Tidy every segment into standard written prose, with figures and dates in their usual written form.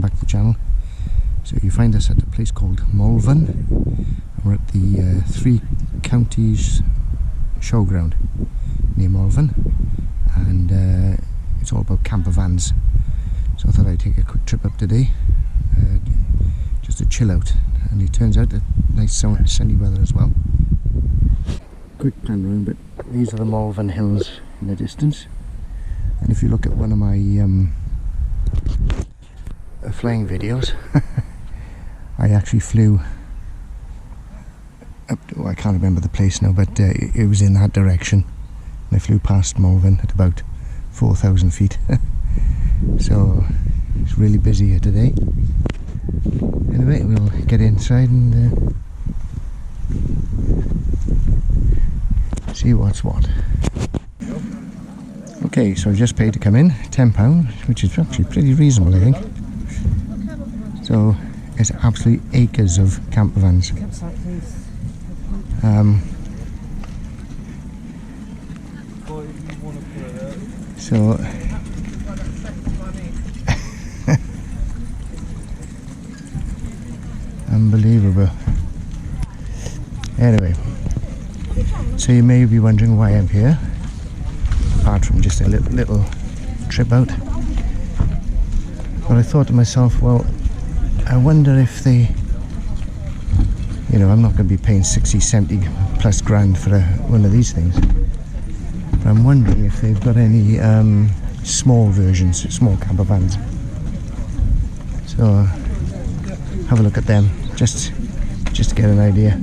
welcome back to the channel. So you find us at a place called Malvern, and we're at the Three Counties showground near Malvern, and it's all about camper vans. So I thought I'd take a quick trip up today, just to chill out, and it turns out that nice sunny weather as well. Quick pan round, but these are the Malvern hills in the distance, and if you look at one of my flying videos, I actually flew up to, I can't remember the place now, but it was in that direction, and I flew past Malvern at about 4,000 feet. So it's really busy here today. Anyway, we'll get inside and see what's what. Okay, so I just paid to come in, £10, which is actually pretty reasonable, I think. So it's absolutely acres of camper vans. So unbelievable. Anyway, so you may be wondering why I'm here, apart from just a little trip out. But I thought to myself, well, I wonder if they, you know, I'm not going to be paying 60, 70 plus grand for one of these things. But I'm wondering if they've got any small versions, small camper vans. So have a look at them, just to get an idea.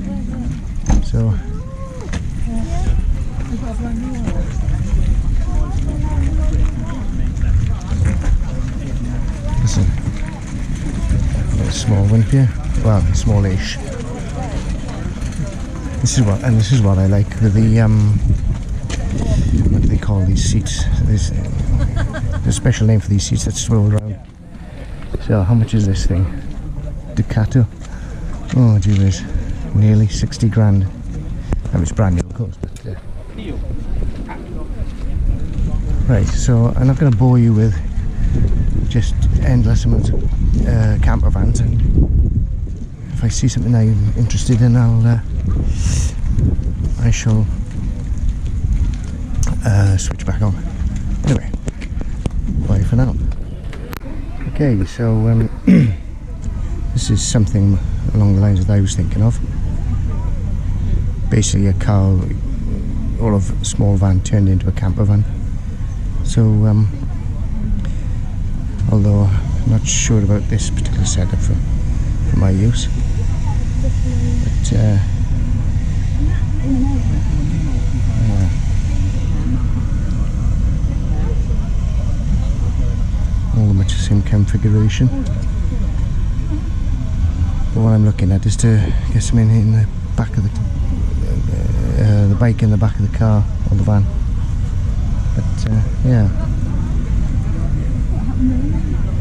So listen, a small one here, well, smallish. This is what I like with the what do they call these seats? There's a special name for these seats that swivel around. So how much is this thing? Ducato. Oh gee whiz, nearly 60 grand. That was brand new, of course, but right, so I'm not going to bore you with just endless amounts of camper vans, and if I see something I'm interested in, I shall switch back on. Anyway, bye for now. Okay, so this is something along the lines that I was thinking of. Basically a car, all of a small van turned into a camper van. So although I'm not sure about this particular setup for my use, but all much the same configuration. But what I'm looking at is to get something in the back of the bike in the back of the car or the van. But yeah,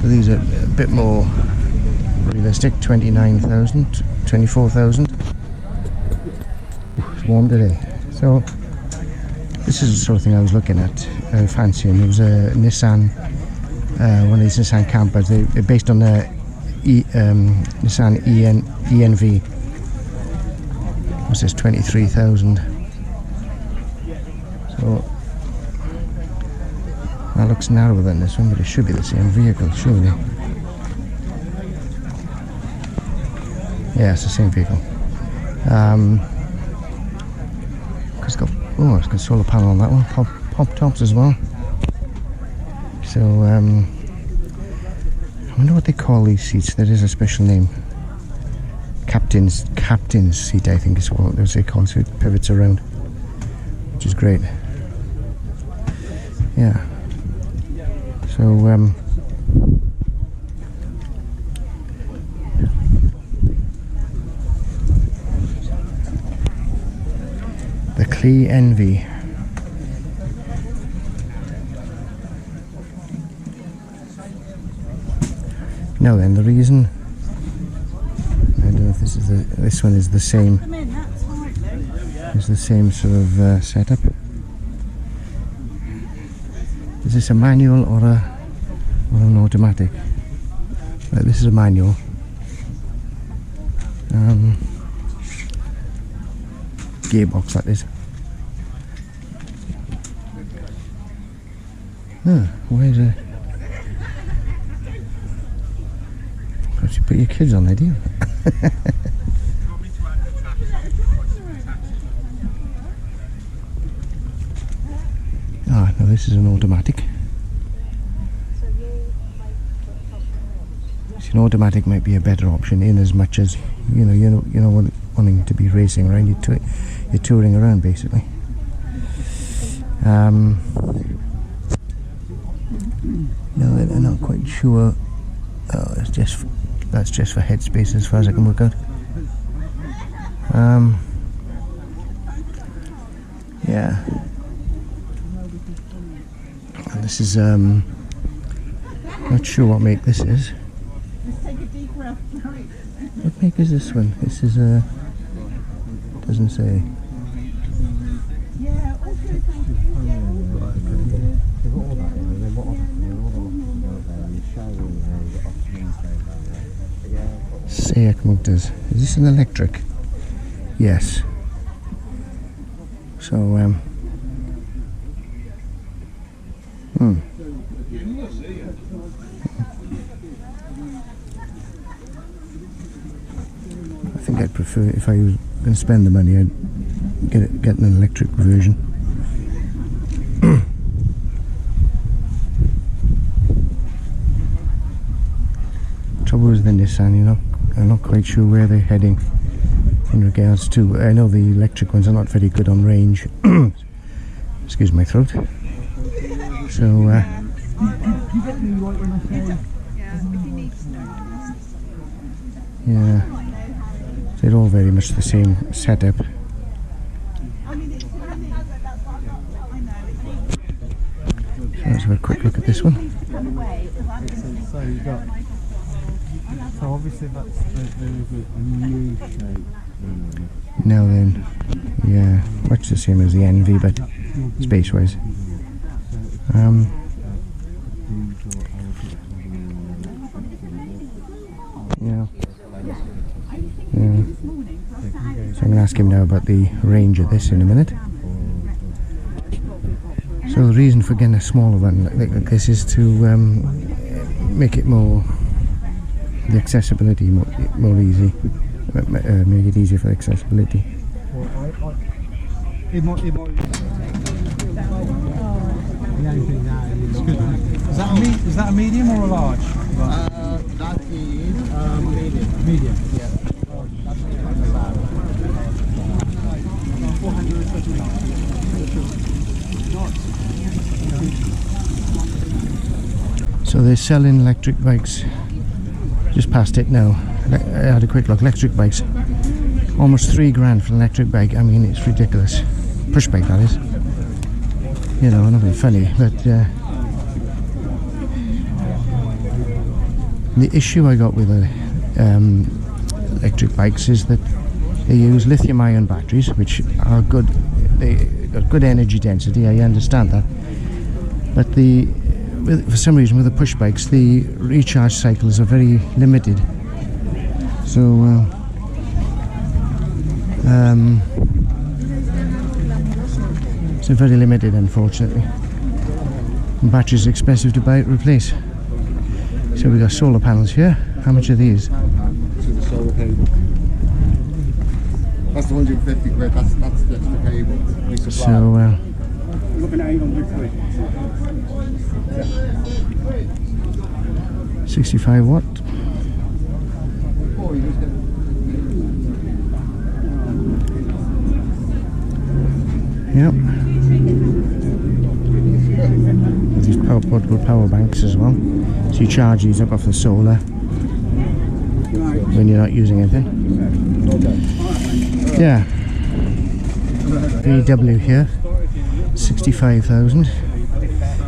so these are a bit more realistic. 29,000, 24,000. It's warm today. So this is the sort of thing I was looking at, fancying. It was a Nissan, one of these Nissan campers. They're based on the Nissan ENV. What's this? 23,000. So that looks narrower than this one, but it should be the same vehicle, surely. Yeah, it's the same vehicle. It's got solar panel on that one. Pop tops as well. So I wonder what they call these seats. There is a special name. Captain's seat, I think is what they call it. So it pivots around, which is great. Yeah. So the Clee Envy. Now then, the reason, I don't know if this one is the same. It's the same sort of setup. Is this a manual or an automatic? This is a manual. Gearbox, that is. Where's it? Perhaps you put your kids on there, do you? Ah, no, this is an automatic. So an automatic might be a better option, in as much as you know, wanting to be racing around. You're touring around basically. No, I'm not quite sure. Oh, that's just for headspace as far as I can work out. Yeah. And this is not sure what make this is. What make is this one? This is doesn't say. SEAC motors. Is this an electric? Yes. So I think I'd prefer, if I was going to spend the money, I'd get an electric version. Trouble with the Nissan, you know, I'm not quite sure where they're heading in regards to. I know the electric ones are not very good on range. Excuse my throat. So yeah, they're all very much the same setup. So let's have a quick look at this one. So you got. So obviously that's the new shape. Now then, yeah, much the same as the NV, but space-wise. Yeah. So I'm going to ask him now about the range of this in a minute. So the reason for getting a smaller one like this is to make it more, the accessibility more easy, make it easier for accessibility. Is that a medium or a large? That is medium. Medium. Yeah. So they're selling electric bikes. Just past it now. I had a quick look. Electric bikes, almost $3,000 for an electric bike. I mean, it's ridiculous. Push bike, that is. You know, not being funny, but the issue I got with electric bikes is that they use lithium-ion batteries, which are good. They got good energy density. I understand that, but for some reason with the push bikes, the recharge cycles are very limited. So it's very limited, unfortunately. And batteries are expensive to replace. So we got solar panels here. How much are these? So the solar cable. That's 150 quid. That's the extra cable we supply. So Looking at 800 quid. 65 watt. Oh, you just get. Yep. These portable power banks as well. So you charge these up off the solar when you're not using anything. Yeah. VW here, 65,000,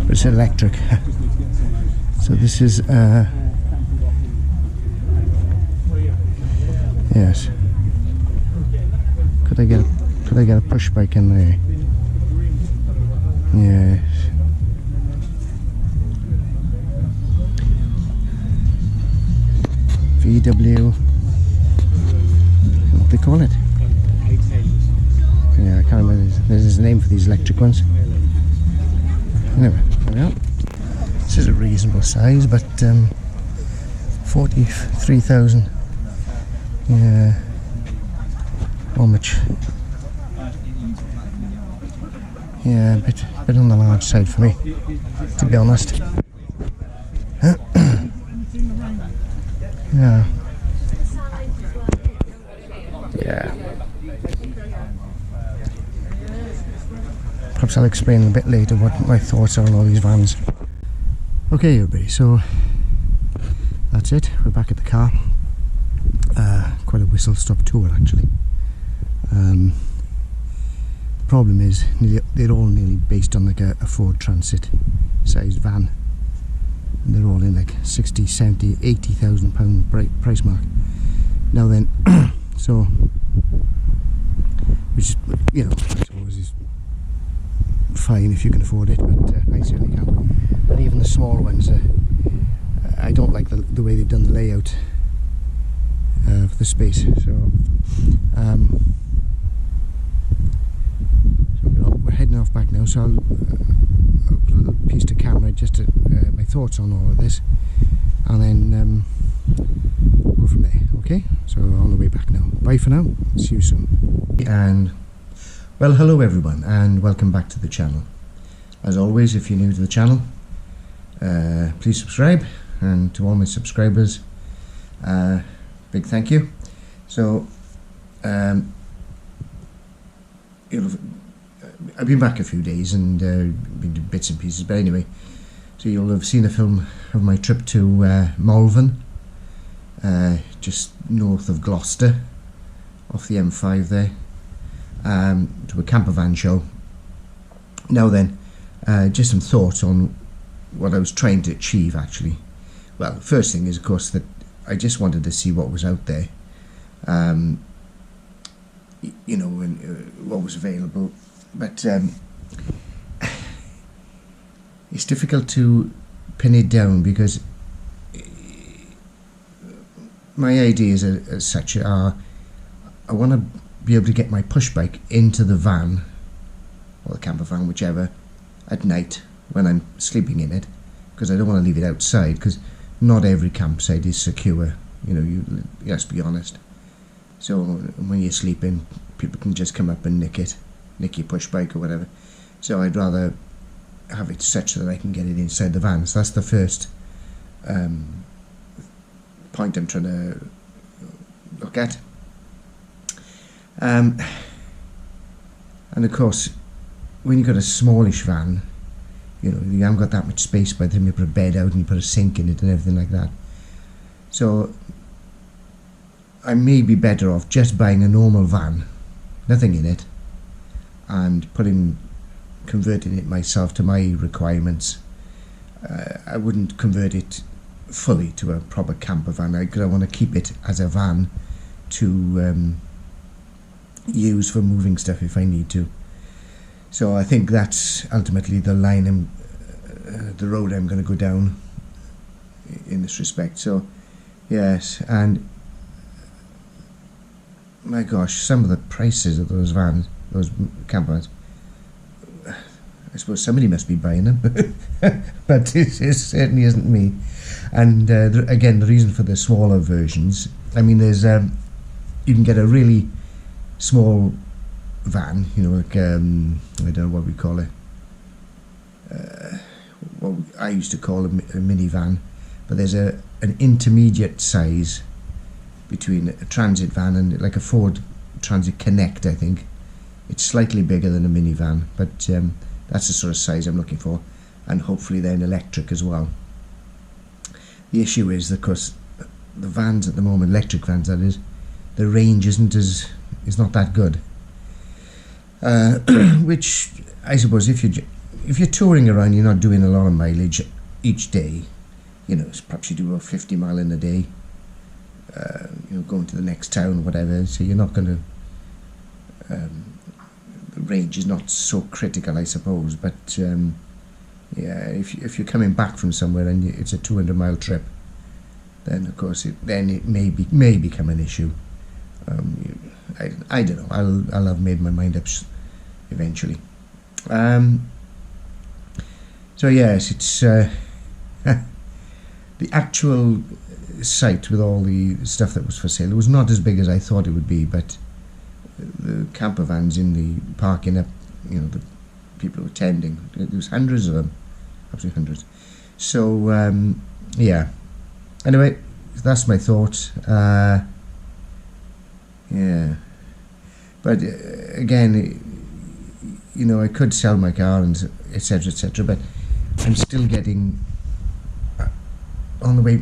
but it's electric. So this is yes. Could I get a push bike in there? Yes. VW, what do they call it? Yeah, I can't remember. There's a name for these electric ones. Anyway, there we are. This is a reasonable size, but 43,000. Yeah, how much? Yeah, a bit on the large side for me, to be honest. Yeah. Yeah. Perhaps I'll explain a bit later what my thoughts are on all these vans. Okay, everybody, so that's it. We're back at the car. Quite a whistle-stop tour, actually. The problem is they're all nearly based on like a Ford Transit sized van. And they're all in like 60, 70, 80,000 pound price mark. Now then, so, which, you know, I suppose is fine if you can afford it, but I certainly can't. And even the small ones, I don't like the way they've done the layout for the space. So, we're heading off back now, so I'll put a little piece to camera just to my thoughts on all of this, and then go from there. Okay, so on the way back now. Bye for now, see you soon. And well, hello everyone, and welcome back to the channel. As always, if you're new to the channel, please subscribe, and to all my subscribers, big thank you. So I've been back a few days and been to bits and pieces, but anyway, so you'll have seen a film of my trip to Malvern, just north of Gloucester, off the M5 there, to a camper van show. Now then, just some thoughts on what I was trying to achieve, actually. Well, the first thing is, of course, that I just wanted to see what was out there, you know, and what was available. But it's difficult to pin it down, because my ideas as such are, I want to be able to get my push bike into the van, or the camper van, whichever, at night when I'm sleeping in it, because I don't want to leave it outside, because not every campsite is secure, you know, you let's be honest. So when you're sleeping, people can just come up and nick your push bike or whatever. So I'd rather have it such that I can get it inside the van. So that's the first point I'm trying to look at. And of course, when you've got a smallish van, you know, you haven't got that much space by the time you put a bed out and you put a sink in it and everything like that. So I may be better off just buying a normal van, nothing in it, and converting it myself to my requirements. I wouldn't convert it fully to a proper camper van, because I want to keep it as a van to use for moving stuff if I need to. So I think that's ultimately the line the road I'm going to go down in this respect. So yes, and my gosh, some of the prices of those vans, those camper vans, I suppose somebody must be buying them, but it certainly isn't me. And again, the reason for the smaller versions, I mean, there's you can get a really small van, you know, like I don't know what we call it. What I used to call a minivan, but there's an intermediate size between a transit van and like a Ford Transit Connect, I think. It's slightly bigger than a minivan, but that's the sort of size I'm looking for, and hopefully then electric as well. The issue is, of course, the vans at the moment, electric vans that is, the range is not that good. Which I suppose if you're touring around, you're not doing a lot of mileage each day. You know, perhaps you do about 50 mile in a day. You know, going to the next town or whatever. So you're not going to. The range is not so critical, I suppose. But yeah, if you're coming back from somewhere and it's a 200 mile trip, then of course it may become an issue. I don't know. I'll have made my mind up eventually. So yes, it's the actual site with all the stuff that was for sale. It was not as big as I thought it would be, but the camper vans in the parking up, you know, the people who were attending, there was hundreds of them, absolutely hundreds. So yeah. Anyway, that's my thoughts. Yeah, but again, you know, I could sell my car and etc., etc., but I'm still getting on the way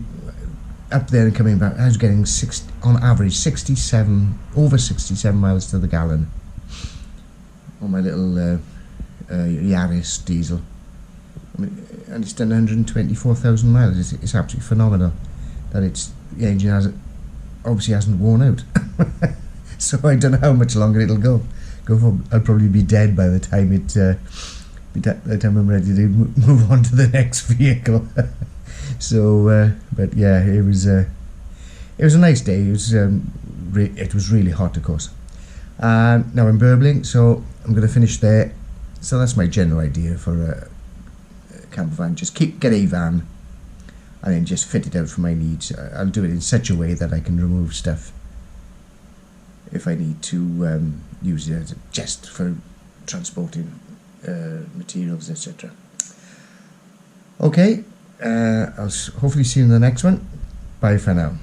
up there and coming back. I was getting on average over 67 miles to the gallon on my little Yaris diesel. I mean, and it's done 124,000 miles. It's absolutely phenomenal that the engine obviously hasn't worn out. So I don't know how much longer it'll go for. I'll probably be dead by the time by the time I'm ready to move on to the next vehicle. So but yeah, it was a nice day. It was really hot, of course. Now I'm burbling, so I'm going to finish there. So that's my general idea for a camper van. Just get a van and then just fit it out for my needs. I'll do it in such a way that I can remove stuff if I need to use it just for transporting materials, etc. Okay, I'll hopefully see you in the next one. Bye for now.